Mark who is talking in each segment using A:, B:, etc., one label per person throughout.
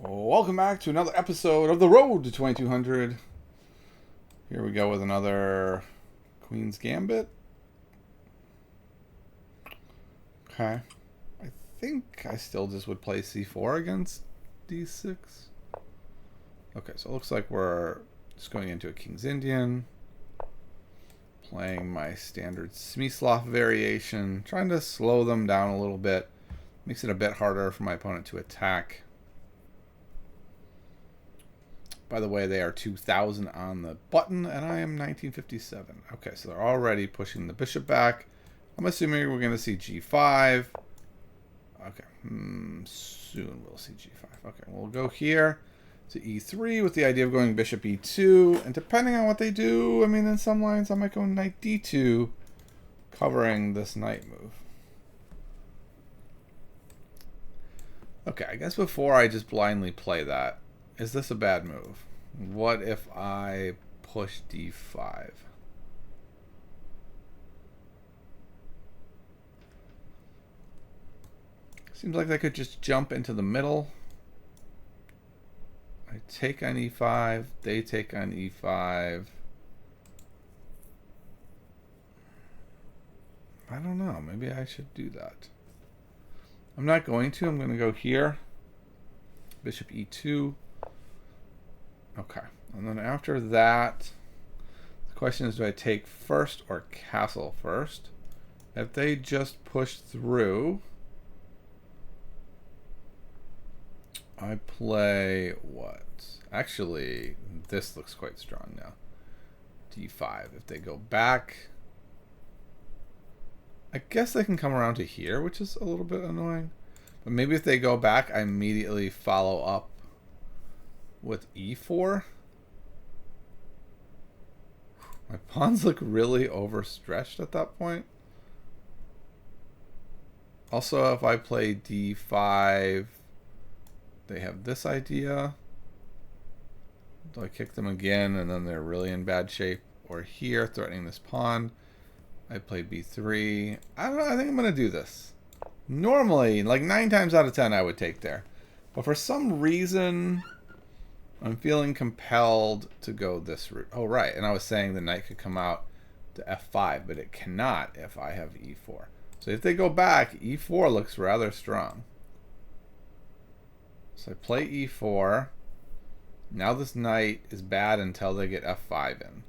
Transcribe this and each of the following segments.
A: Welcome back to another episode of The Road to 2200. Here we go with another Queen's Gambit. Okay. I think I still just would play c4 against d6. Okay, so it looks like we're just going into a King's Indian. Playing my standard Smyslov variation. Trying to slow them down a little bit. Makes it a bit harder for my opponent to attack. By the way, they are 2000 on the button, and I am 1957. Okay, so they're already pushing the bishop back. I'm assuming we're going to see g5. Okay, soon we'll see g5. Okay, we'll go here to e3 with the idea of going bishop e2. And depending on what they do, I mean, in some lines, I might go knight d2, covering this knight move. Okay, I guess before I just blindly play that, is this a bad move? What if I push d5? Seems like I could just jump into the middle. I take on e5, they take on e5. I don't know, maybe I should do that. I'm not going to, I'm going to go here. Bishop e2. Okay, and then after that, the question is, do I take first or castle first? If they just push through, I play what? Actually, this looks quite strong now. d5. If they go back, I guess they can come around to here, which is a little bit annoying. But maybe if they go back, I immediately follow up with e4. My pawns look really overstretched at that point. Also, if I play d5, they have this idea. Do I kick them again and then they're really in bad shape? Or here, threatening this pawn. I play b3. I don't know, I think I'm going to do this. Normally, like 9 times out of 10, I would take there. But for some reason, I'm feeling compelled to go this route. Oh, right. And I was saying the knight could come out to f5, but it cannot if I have e4. So if they go back, e4 looks rather strong. So I play e4. Now this knight is bad until they get f5 in.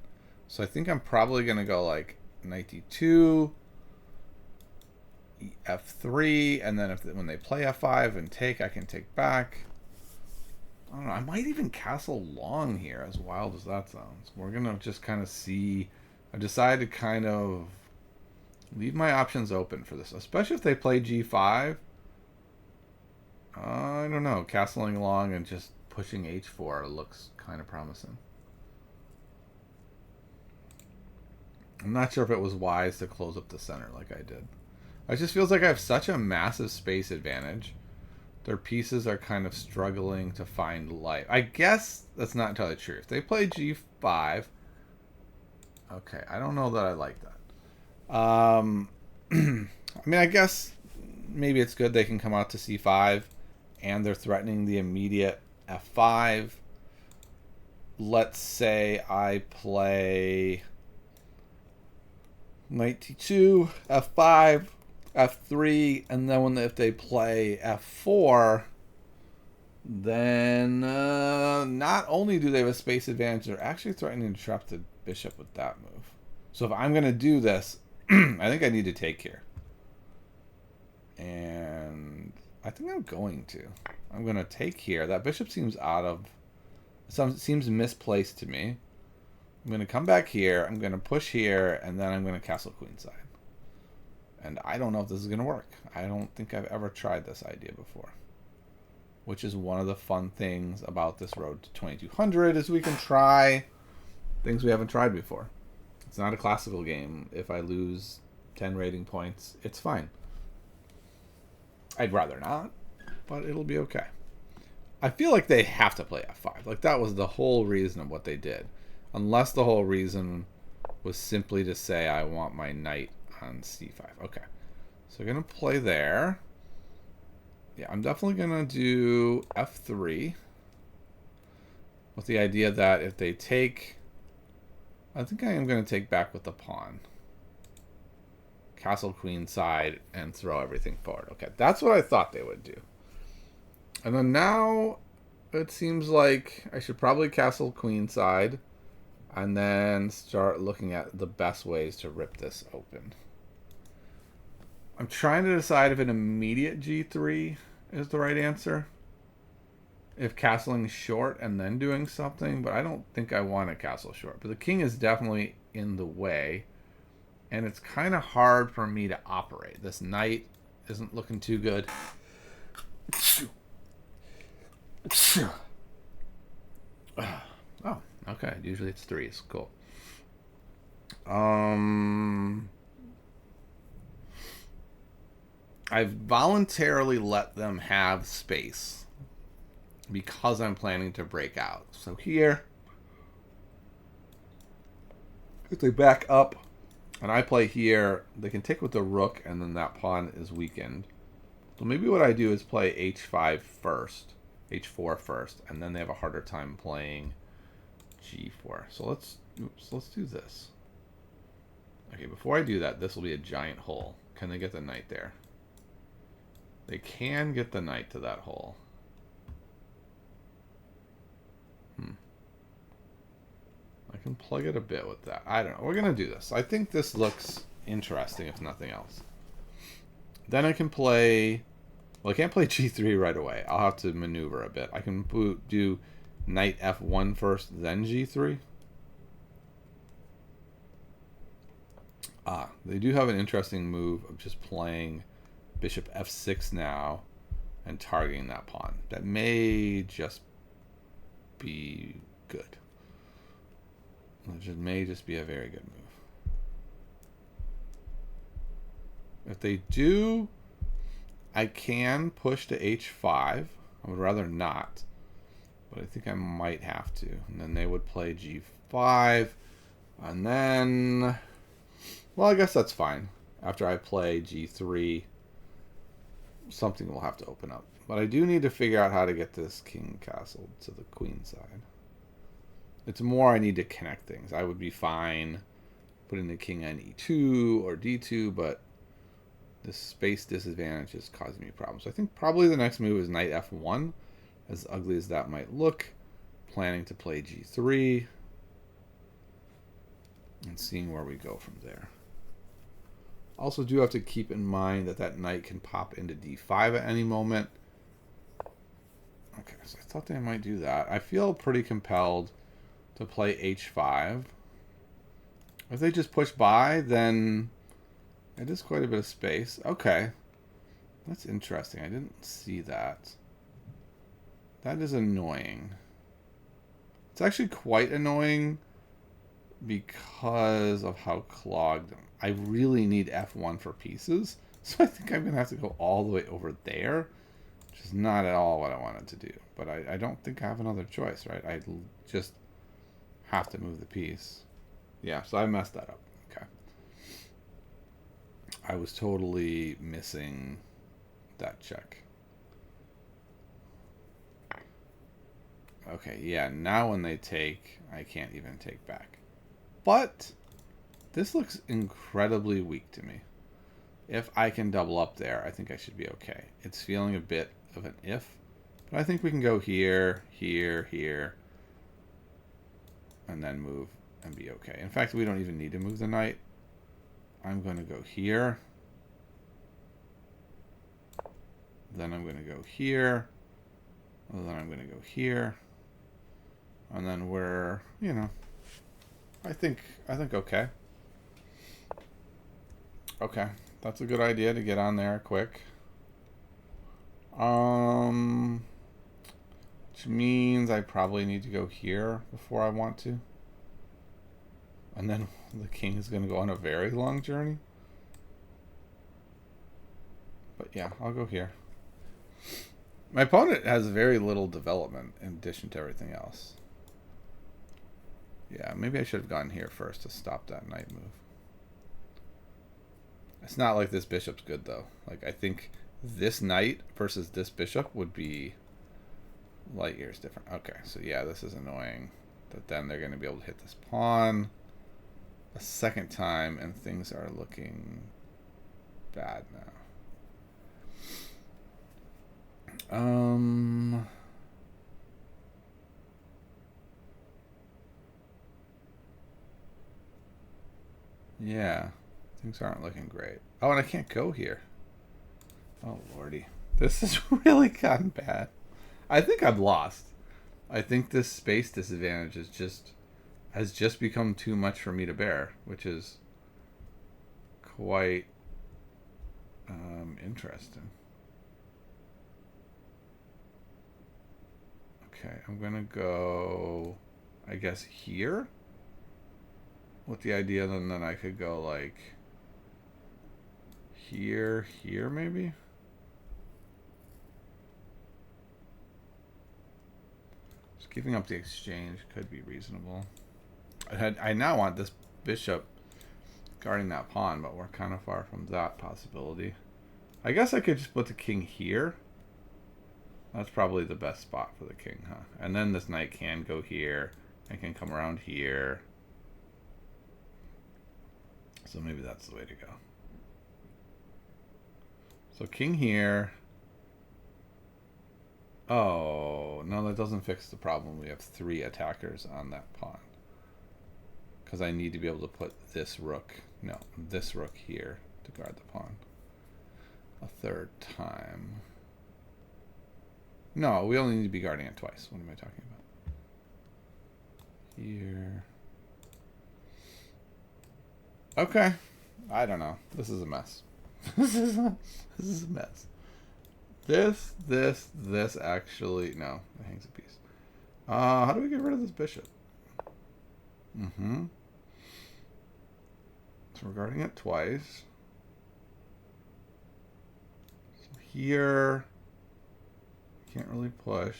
A: So I think I'm probably going to go like knight d2, f3, and then when they play f5 and take, I can take back. I don't know. I might even castle long here, as wild as that sounds. We're going to just kind of see. I decided to kind of leave my options open for this, especially if they play g5. I don't know. Castling long and just pushing h4 looks kind of promising. I'm not sure if it was wise to close up the center like I did. It just feels like I have such a massive space advantage. Their pieces are kind of struggling to find life. I guess that's not entirely true. If they play g5, okay, I don't know that I like that. I mean, I guess maybe it's good they can come out to c5, and they're threatening the immediate f5. Let's say I play knight d2, f5, f3, and then if they play f4, then not only do they have a space advantage, they're actually threatening to trap the bishop with that move. So if I'm going to do this, I think I need to take here. And I think I'm going to. I'm going to take here. That bishop seems seems misplaced to me. I'm going to come back here. I'm going to push here, and then I'm going to castle queenside. And I don't know if this is going to work. I don't think I've ever tried this idea before. Which is one of the fun things about this road to 2200 is we can try things we haven't tried before. It's not a classical game. If I lose 10 rating points, it's fine. I'd rather not, but it'll be okay. I feel like they have to play f5. Like that was the whole reason of what they did. Unless the whole reason was simply to say I want my knight on c5. Okay. So I'm going to play there. Yeah, I'm definitely going to do f3 with the idea that if they take... I think I am going to take back with the pawn. Castle queen side and throw everything forward. Okay, that's what I thought they would do. And then now it seems like I should probably castle queen side and then start looking at the best ways to rip this open. I'm trying to decide if an immediate g3 is the right answer. If castling short and then doing something, but I don't think I want to castle short. But the king is definitely in the way, and it's kind of hard for me to operate. This knight isn't looking too good. Oh, okay. Usually it's threes. Cool. I've voluntarily let them have space because I'm planning to break out. So here, if they back up and I play here, they can take with the rook and then that pawn is weakened. So maybe what I do is play h5 first, h4 first, and then they have a harder time playing g4. So let's do this. Okay, before I do that, this will be a giant hole. Can they get the knight there? They can get the knight to that hole. I can plug it a bit with that. I don't know. We're going to do this. I think this looks interesting, if nothing else. Then I can play... Well, I can't play g3 right away. I'll have to maneuver a bit. I can do knight f1 first, then g3. Ah, they do have an interesting move of just playing bishop f6 now and targeting that pawn. That may just be good. It may just be a very good move. If they do, I can push to h5. I would rather not, but I think I might have to. And then they would play g5, and then, well, I guess that's fine. After I play g3, something will have to open up. But I do need to figure out how to get this king castle to the queen side. It's more I need to connect things. I would be fine putting the king on e2 or d2, but this space disadvantage is causing me problems. So I think probably the next move is knight f1, as ugly as that might look. Planning to play g3 and seeing where we go from there. Also do have to keep in mind that that knight can pop into d5 at any moment. Okay, so I thought they might do that. I feel pretty compelled to play h5. If they just push by, then it is quite a bit of space. Okay. That's interesting. I didn't see that. That is annoying. It's actually quite annoying because of how clogged. I really need f1 for pieces. So I think I'm going to have to go all the way over there, which is not at all what I wanted to do. But I don't think I have another choice, right? I just have to move the piece. Yeah, so I messed that up. Okay. I was totally missing that check. Okay, yeah, now when they take, I can't even take back. But this looks incredibly weak to me. If I can double up there, I think I should be okay. It's feeling a bit of an if, but I think we can go here, here, here, and then move and be okay. In fact, we don't even need to move the knight. I'm going to go here. Then I'm going to go here. And then I'm going to go here. And then we're, you know, I think okay. Okay, that's a good idea to get on there quick. Which means I probably need to go here before I want to. And then the king is going to go on a very long journey. But yeah, I'll go here. My opponent has very little development in addition to everything else. Yeah, maybe I should have gone here first to stop that knight move. It's not like this bishop's good, though. Like, I think this knight versus this bishop would be light years different. Okay, so yeah, this is annoying. But then they're going to be able to hit this pawn a second time, and things are looking bad now. Yeah, things aren't looking great. Oh, and I can't go here. Oh, lordy. This has really gotten bad. I think I've lost. I think this space disadvantage has just become too much for me to bear, which is quite interesting. Okay, I'm gonna go, I guess, here with the idea then that I could go like here, maybe. Just giving up the exchange could be reasonable. I now want this bishop guarding that pawn, but we're kind of far from that possibility. I guess I could just put the king here. That's probably the best spot for the king, huh? And then this knight can go here. I can come around here. So maybe that's the way to go. So king here. Oh, no, that doesn't fix the problem. We have 3 attackers on that pawn. Because I need to be able to put this rook, no, this rook here to guard the pawn. A third time. No, we only need to be guarding it twice. What am I talking about? Here. Okay. I don't know. This is a mess. This is a mess. This actually, no, it hangs a piece. How do we get rid of this bishop? So we're guarding it twice. So here, can't really push.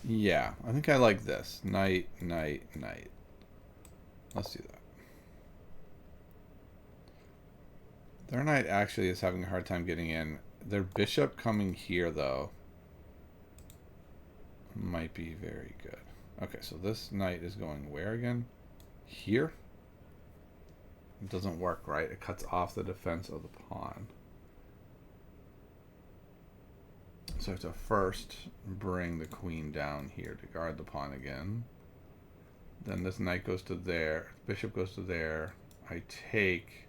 A: Yeah, I think I like this. Knight, knight, knight. Let's do that. Their knight actually is having a hard time getting in. Their bishop coming here, though, might be very good. Okay, so this knight is going where again? Here? It doesn't work, right? It cuts off the defense of the pawn. So I have to first bring the queen down here to guard the pawn again. Then this knight goes to there. Bishop goes to there. I take.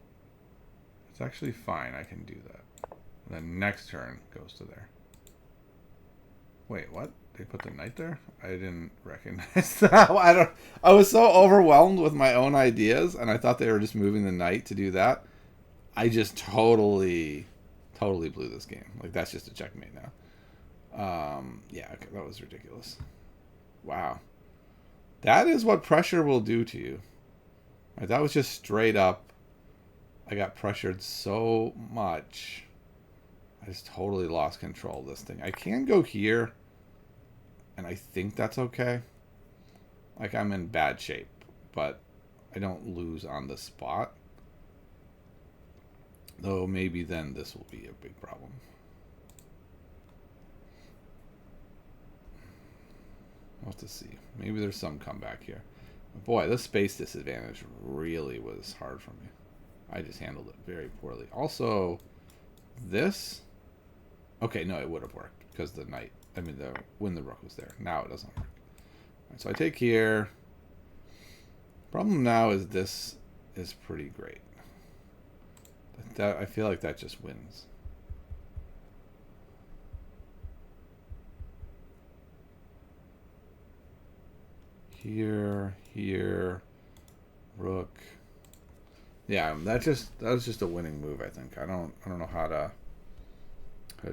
A: It's actually fine. I can do that. Then next turn goes to there. Wait, what? They put the knight there? I didn't recognize that. I was so overwhelmed with my own ideas, and I thought they were just moving the knight to do that. I just totally blew this game. Like, that's just a checkmate now. Yeah, okay, that was ridiculous. Wow. That is what pressure will do to you. Right, that was just straight up. I got pressured so much. I just totally lost control of this thing. I can go here, and I think that's okay. Like, I'm in bad shape, but I don't lose on the spot. Though maybe then this will be a big problem. We'll have to see. Maybe there's some comeback here. But boy, this space disadvantage really was hard for me. I just handled it very poorly. Also, this... Okay, no, it would have worked. Because the knight... I mean, when the rook was there. Now it doesn't work. Right, so I take here. Problem now is this is pretty great. I feel like that just wins. Here, rook. Yeah, that was just a winning move, I think. I don't know how to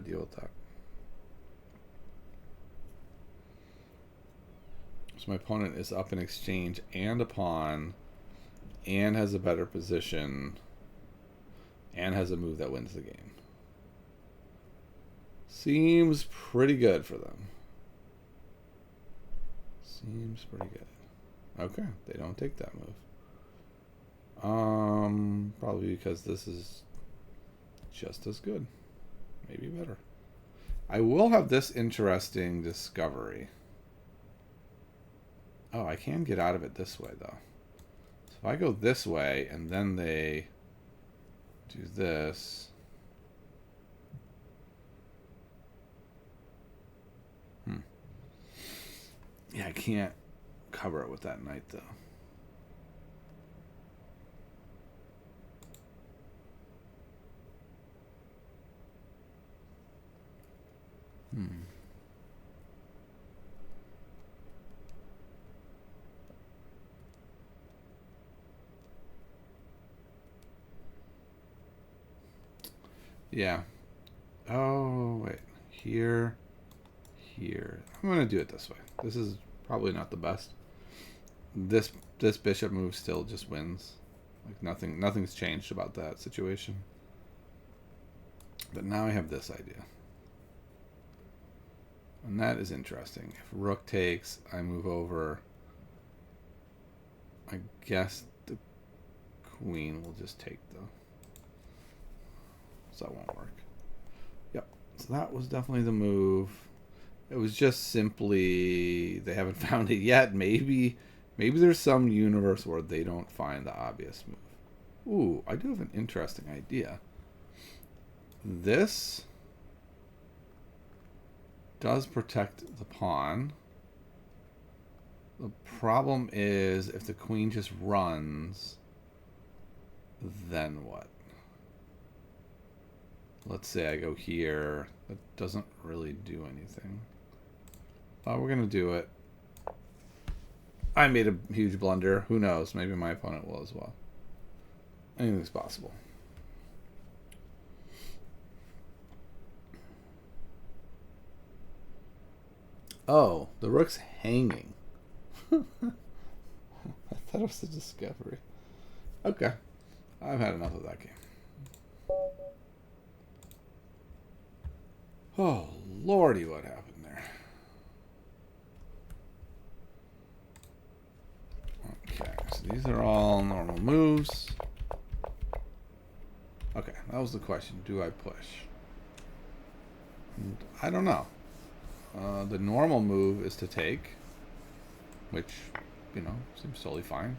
A: deal with that. So my opponent is up in exchange and a pawn. and has a better position and has a move that wins the game. Seems pretty good for them. Seems pretty good. Okay, they don't take that move. Probably because this is just as good. Maybe better. I will have this interesting discovery. Oh, I can get out of it this way, though. So if I go this way, and then they do this... Yeah, I can't cover it with that knight, though. Yeah. Oh, wait. Here. Here. I'm going to do it this way. This is probably not the best. This bishop move still just wins. Like nothing's changed about that situation. But now I have this idea. And that is interesting. If rook takes, I move over. I guess the queen will just take, though. So that won't work. Yep. So that was definitely the move. It was just simply they haven't found it yet. Maybe there's some universe where they don't find the obvious move. Ooh, I do have an interesting idea. This does protect the pawn. The problem is if the queen just runs, then what? Let's say I go here. That doesn't really do anything. We're going to do it. I made a huge blunder. Who knows? Maybe my opponent will as well. Anything's possible. Oh, the rook's hanging. I thought it was a discovery. Okay. I've had enough of that game. Oh, lordy, what happened there? Okay, so these are all normal moves. Okay, that was the question. Do I push? And I don't know. The normal move is to take, which, you know, seems totally fine.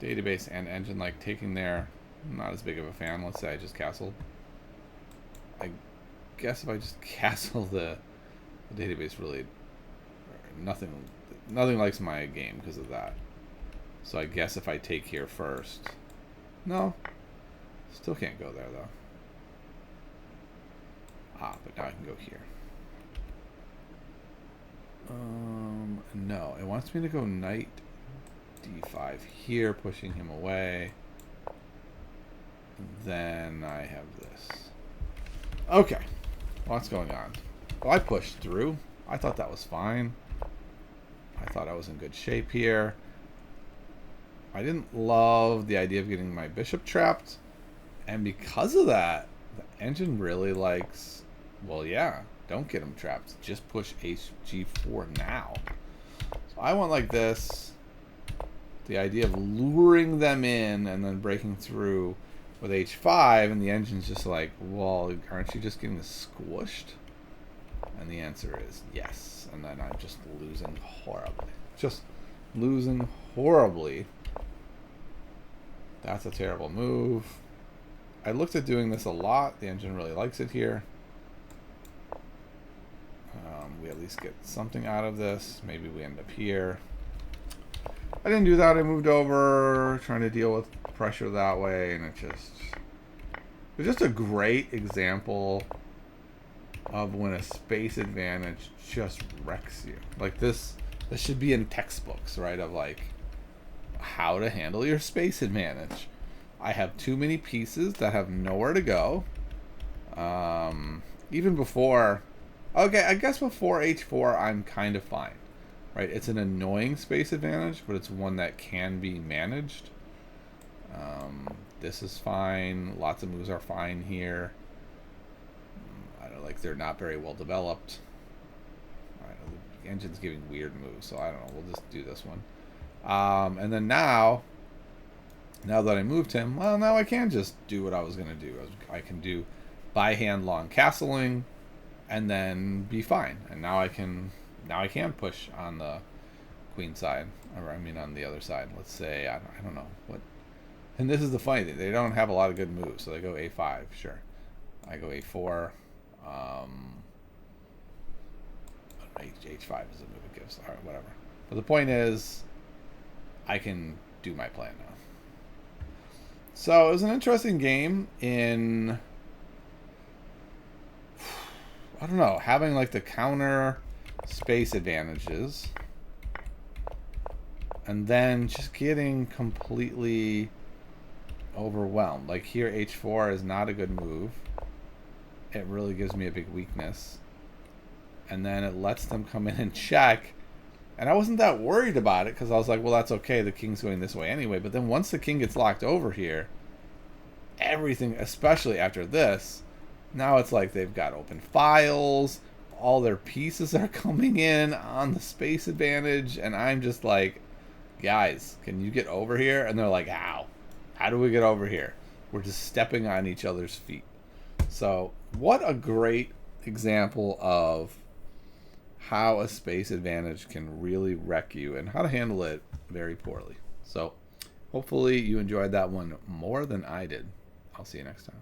A: Database and engine, like taking there, I'm not as big of a fan. Let's say I just castle. I guess if I just castle the database, really nothing likes my game because of that. So I guess if I take here first, no, still can't go there though. But now I can go here. No, it wants me to go knight d5 here, pushing him away. Then I have this. Okay, what's going on? Well, I pushed through. I thought that was fine. I thought I was in good shape here. I didn't love the idea of getting my bishop trapped. And because of that, the engine really likes, well, yeah, don't get him trapped. Just push hg4 now. So I went like this. The idea of luring them in and then breaking through with h5, and the engine's just like, well, aren't you just getting squished? And the answer is yes. And then I'm just losing horribly. Just losing horribly. That's a terrible move. I looked at doing this a lot. The engine really likes it here. We at least get something out of this. Maybe we end up here. I didn't do that. I moved over, trying to deal with pressure that way, and it's just a great example of when a space advantage just wrecks you. Like this should be in textbooks, right? Of like how to handle your space advantage. I have too many pieces that have nowhere to go. Even before Okay, I guess before h4, I'm kind of fine. Right? It's an annoying space advantage, but it's one that can be managed. This is fine. Lots of moves are fine here. I don't like they're not very well developed. I don't know, the engine's giving weird moves, so I don't know. We'll just do this one. And then now that I moved him, well, now I can just do what I was going to do. I can do by hand long castling and then be fine. And now I can push on the queen side, or I mean on the other side. Let's say I don't know what. And this is the funny thing: they don't have a lot of good moves, so they go a5. Sure, I go a4. H5 is a move it gives. All right, whatever. But the point is, I can do my plan now. So it was an interesting game in, I don't know, having like the counter space advantages and then just getting completely overwhelmed. Like here, h4 is not a good move. It really gives me a big weakness. And then it lets them come in and check. And I wasn't that worried about it because I was like, well, that's okay. The king's going this way anyway. But then once the king gets locked over here, everything, especially after this, now it's like they've got open files. All their pieces are coming in on the space advantage. And I'm just like, guys, can you get over here? And they're like, how? How do we get over here? We're just stepping on each other's feet. So what a great example of how a space advantage can really wreck you and how to handle it very poorly. So hopefully you enjoyed that one more than I did. I'll see you next time.